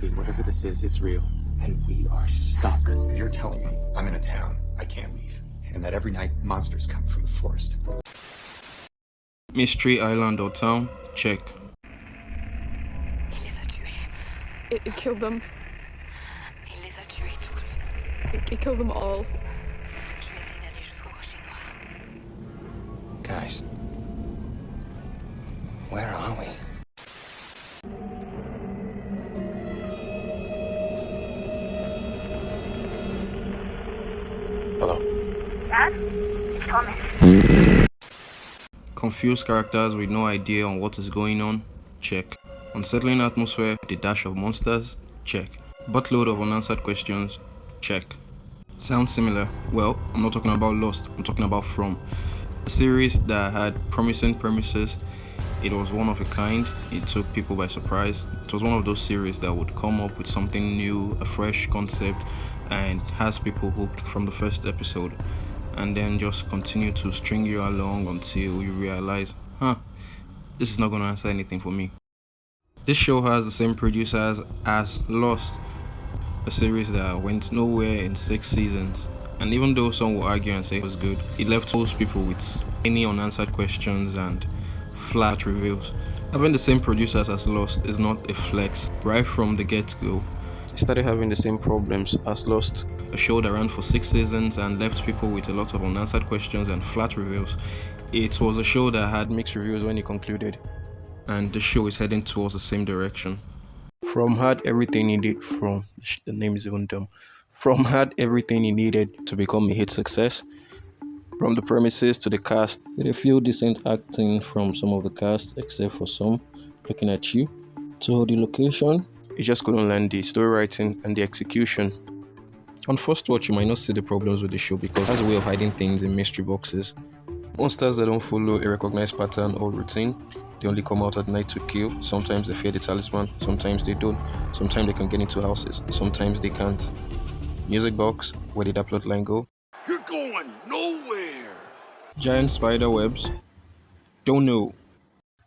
Bobby, whatever this is, it's real. And we are stuck. You're telling me I'm in a town I can't leave, and that every night monsters come from the forest. Mystery Island or town? Check. Il les a tués. It killed them. Il les a tués tous. It killed them all. Je vais essayer d'aller jusqu'au rocher noir. Guys, where are we? Hello? Dad? It's Thomas. Confused characters with no idea on what is going on? Check. Unsettling atmosphere with a dash of monsters? Check. Buttload of unanswered questions? Check. Sounds similar? Well, I'm not talking about Lost, I'm talking about From. A series that had promising premises. It was one of a kind, it took people by surprise. It was one of those series that would come up with something new, a fresh concept, and has people hooked from the first episode, and then just continue to string you along until you realize, this is not going to answer anything for me. This show has the same producers as Lost, a series that went nowhere in 6 seasons, and even though some will argue and say it was good, it left most people with many unanswered questions and flat reveals. Having the same producers as Lost is not a flex. Right from the get-go, it started having the same problems as Lost, a show that ran for 6 seasons and left people with a lot of unanswered questions and flat reveals. It was a show that had mixed reviews when it concluded, and the show is heading towards the same direction. From had everything he needed the name is even dumb. From had everything he needed to become a hit success. From the premises to the cast, with a few decent acting from some of the cast, except for some, looking at you, to the location, you just couldn't land the story writing and the execution. On first watch, you might not see the problems with the show because it has a way of hiding things in mystery boxes. Monsters that don't follow a recognized pattern or routine. They only come out at night to kill. Sometimes they fear the talisman, sometimes they don't. Sometimes they can get into houses, sometimes they can't. Music box, where did that plot line go? You're going nowhere! Giant spider webs? Don't know.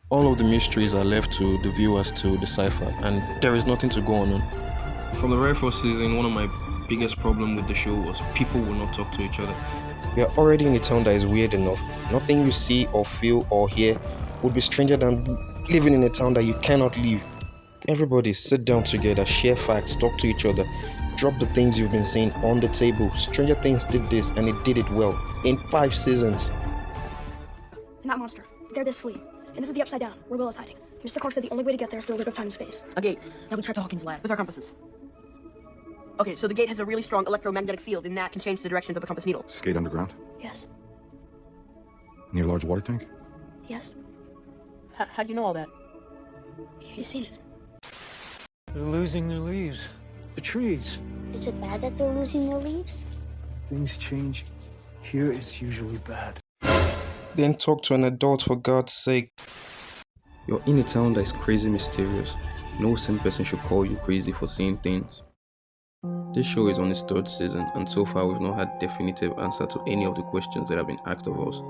All of the mysteries are left to the viewers to decipher, and there is nothing to go on. From the very first season, one of my biggest problems with the show was people will not talk to each other. We are already in a town that is weird enough. Nothing you see or feel or hear would be stranger than living in a town that you cannot leave. Everybody sit down together, share facts, talk to each other, drop the things you've been saying on the table. Stranger Things did this and it did it well in 5 seasons. And that monster, they're this fleet. And this is the Upside Down, where Will is hiding. Mr. Clark said the only way to get there is through a loop of time and space. A gate. Now we tried to Hawkins' lab with our compasses. Okay, so the gate has a really strong electromagnetic field, and that can change the direction of the compass needle. Skate underground? Yes. Near a large water tank? Yes. How'd you know all that? You've seen it. They're losing their leaves. The trees. Is it bad that they're losing their leaves? Things change. Here it's usually bad. Then talk to an adult, for God's sake. You're in a town that is crazy mysterious. No sane person should call you crazy for seeing things. This show is on its 3rd season, and so far we've not had definitive answer to any of the questions that have been asked of us.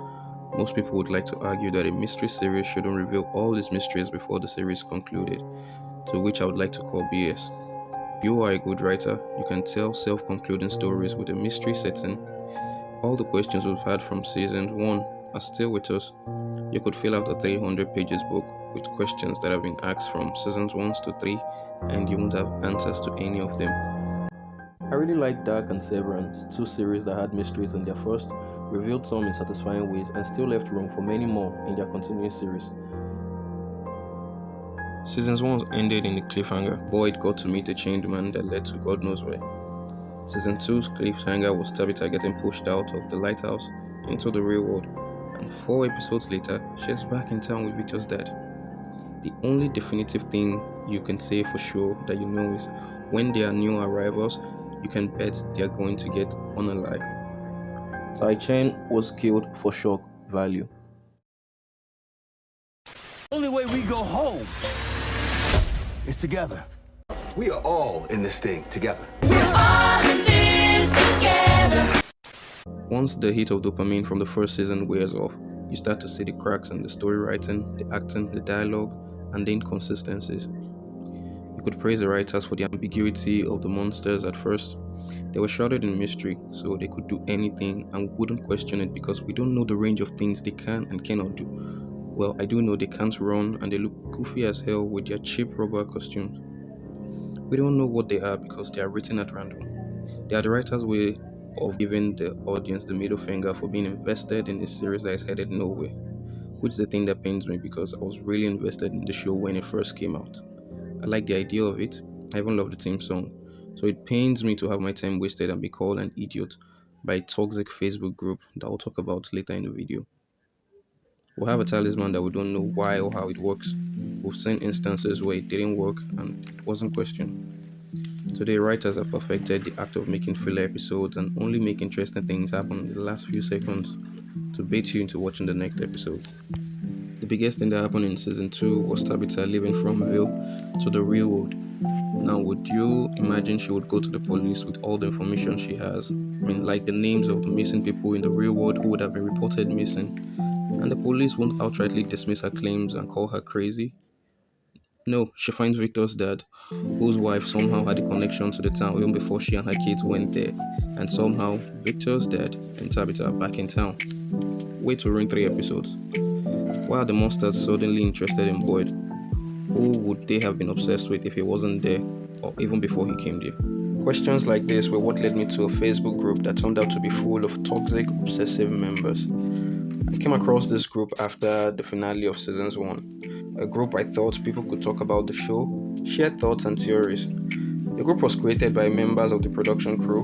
Most people would like to argue that a mystery series shouldn't reveal all these mysteries before the series concluded, to which I would like to call BS. If you are a good writer, you can tell self-concluding stories with a mystery setting. All the questions we've had from season 1 are still with us. You could fill out a 300 pages book with questions that have been asked from seasons 1 to 3, and you won't have answers to any of them. I really like Dark and Severance, 2 series that had mysteries in their first, revealed some in satisfying ways, and still left room for many more in their continuing series. Seasons 1 ended in a cliffhanger. Boyd got to meet a chained man that led to God knows where. Season 2's cliffhanger was Tabitha getting pushed out of the lighthouse into the real world, and 4 episodes later, she's back in town with Victor's dad. The only definitive thing you can say for sure that you know is when there are new arrivals, you can bet they are going to get unalive. Tai Chen was killed for shock value. Only way we go home is together. We are all in this thing together. We're all in this together. Once the heat of dopamine from the first season wears off, you start to see the cracks in the story writing, the acting, the dialogue, and the inconsistencies. You could praise the writers for the ambiguity of the monsters at first. They were shrouded in mystery, so they could do anything and wouldn't question it because we don't know the range of things they can and cannot do. Well, I do know they can't run and they look goofy as hell with their cheap rubber costumes. We don't know what they are because they are written at random. They are the writer's way of giving the audience the middle finger for being invested in a series that is headed nowhere, which is the thing that pains me because I was really invested in the show when it first came out. I like the idea of it. I even love the theme song. So it pains me to have my time wasted and be called an idiot by a toxic Facebook group that I'll talk about later in the video. We'll have a talisman that we don't know why or how it works. We've seen instances where it didn't work and it wasn't questioned. Today, writers have perfected the act of making filler episodes and only make interesting things happen in the last few seconds to bait you into watching the next episode. The biggest thing that happened in season 2 was Tabitha leaving from Ville to the real world. Now, would you imagine she would go to the police with all the information she has? I mean, like the names of the missing people in the real world who would have been reported missing, and the police won't outrightly dismiss her claims and call her crazy? No, she finds Victor's dad, whose wife somehow had a connection to the town even before she and her kids went there, and somehow Victor's dad and Tabitha are back in town. Way to ruin 3 episodes. Why are the monsters suddenly interested in Boyd? Who would they have been obsessed with if he wasn't there, or even before he came there? Questions like this were what led me to a Facebook group that turned out to be full of toxic, obsessive members. I came across this group after the finale of seasons 1, a group I thought people could talk about the show, share thoughts and theories. The group was created by members of the production crew,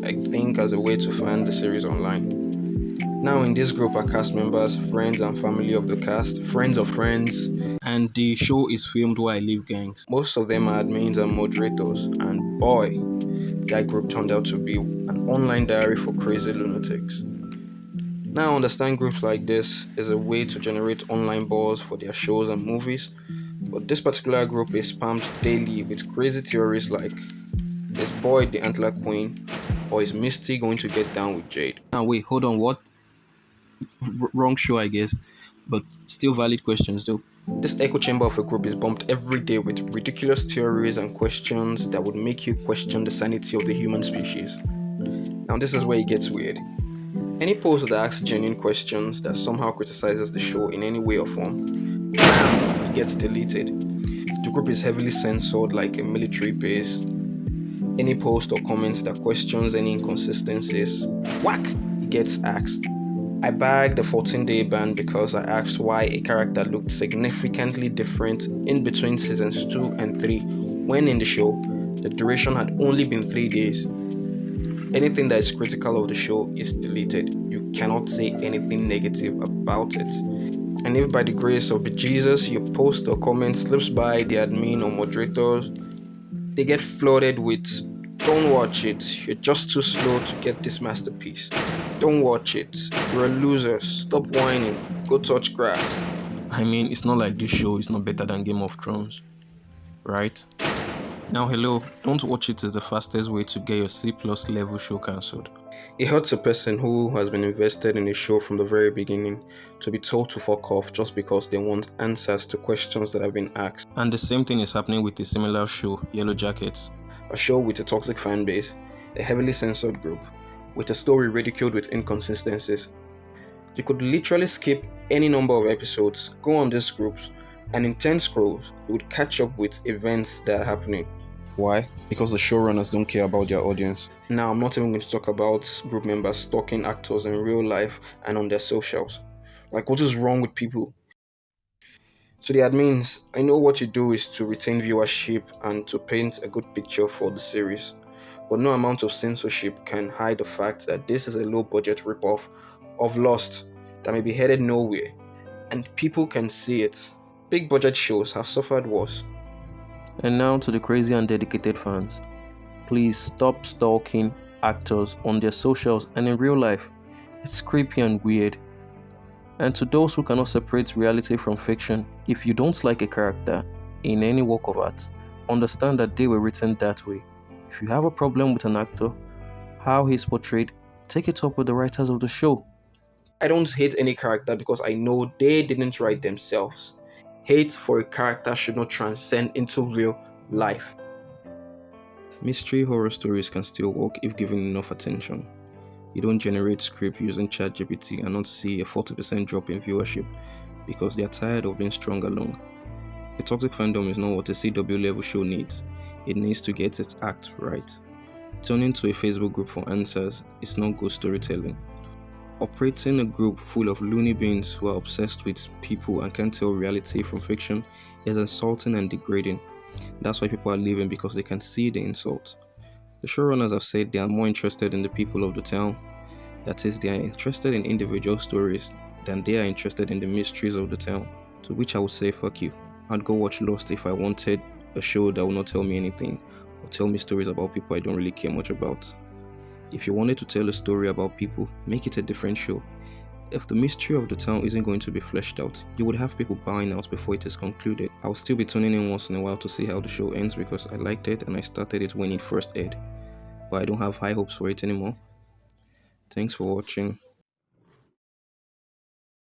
I think as a way to find the series online. Now in this group are cast members, friends and family of the cast, friends of friends, and the show is filmed where I live gangs. Most of them are admins and moderators, and boy, that group turned out to be an online diary for crazy lunatics. Now I understand groups like this is a way to generate online buzz for their shows and movies, but this particular group is spammed daily with crazy theories like, is Boyd the Antler Queen, or is Misty going to get down with Jade? Now wait, hold on, what? Wrong show, I guess, but still valid questions though. This echo chamber of a group is bumped every day with ridiculous theories and questions that would make you question the sanity of the human species. Now this is where it gets weird. Any post that asks genuine questions that somehow criticizes the show in any way or form, bam, it gets deleted. The group is heavily censored like a military base. Any post or comments that questions any inconsistencies, whack, it gets axed. I bagged a 14-day ban because I asked why a character looked significantly different in between seasons 2 and 3, when in the show, the duration had only been 3 days. Anything that is critical of the show is deleted. You cannot say anything negative about it. And if by the grace of Jesus your post or comment slips by the admin or moderators, they get flooded with, don't watch it, you're just too slow to get this masterpiece. Don't watch it, you're a loser, stop whining, go touch grass. I mean, it's not like this show is not better than Game of Thrones, right? Now hello, don't watch it is the fastest way to get your C+ level show cancelled. It hurts a person who has been invested in a show from the very beginning to be told to fuck off just because they want answers to questions that have been asked. And the same thing is happening with a similar show, Yellow Jackets. A show with a toxic fan base, a heavily censored group, with a story ridiculed with inconsistencies. You could literally skip any number of episodes, go on these groups, and in 10 scrolls, you would catch up with events that are happening. Why? Because the showrunners don't care about their audience. Now, I'm not even going to talk about group members stalking actors in real life and on their socials. Like, what is wrong with people? To the admins, I know what you do is to retain viewership and to paint a good picture for the series, but no amount of censorship can hide the fact that this is a low-budget ripoff of Lost that may be headed nowhere, and people can see it. Big budget shows have suffered worse. And now to the crazy and dedicated fans. Please stop stalking actors on their socials and in real life. It's creepy and weird. And to those who cannot separate reality from fiction, if you don't like a character in any work of art, understand that they were written that way. If you have a problem with an actor, how he's portrayed, take it up with the writers of the show. I don't hate any character because I know they didn't write themselves. Hate for a character should not transcend into life. Mystery horror stories can still work if given enough attention. You don't generate script using ChatGPT and not see a 40% drop in viewership because they are tired of being strung along. A toxic fandom is not what a CW level show needs. It needs to get its act right. Turning to a Facebook group for answers is not good storytelling. Operating a group full of loony beings who are obsessed with people and can't tell reality from fiction is insulting and degrading. That's why people are leaving, because they can see the insult. The showrunners have said they are more interested in the people of the town. That is, they are interested in individual stories than they are interested in the mysteries of the town. To which I would say, fuck you. I'd go watch Lost if I wanted a show that will not tell me anything or tell me stories about people I don't really care much about. If you wanted to tell a story about people, make it a different show. If the mystery of the town isn't going to be fleshed out, you would have people buying out before it is concluded. I will still be tuning in once in a while to see how the show ends because I liked it and I started it when it first aired. But I don't have high hopes for it anymore. Thanks for watching.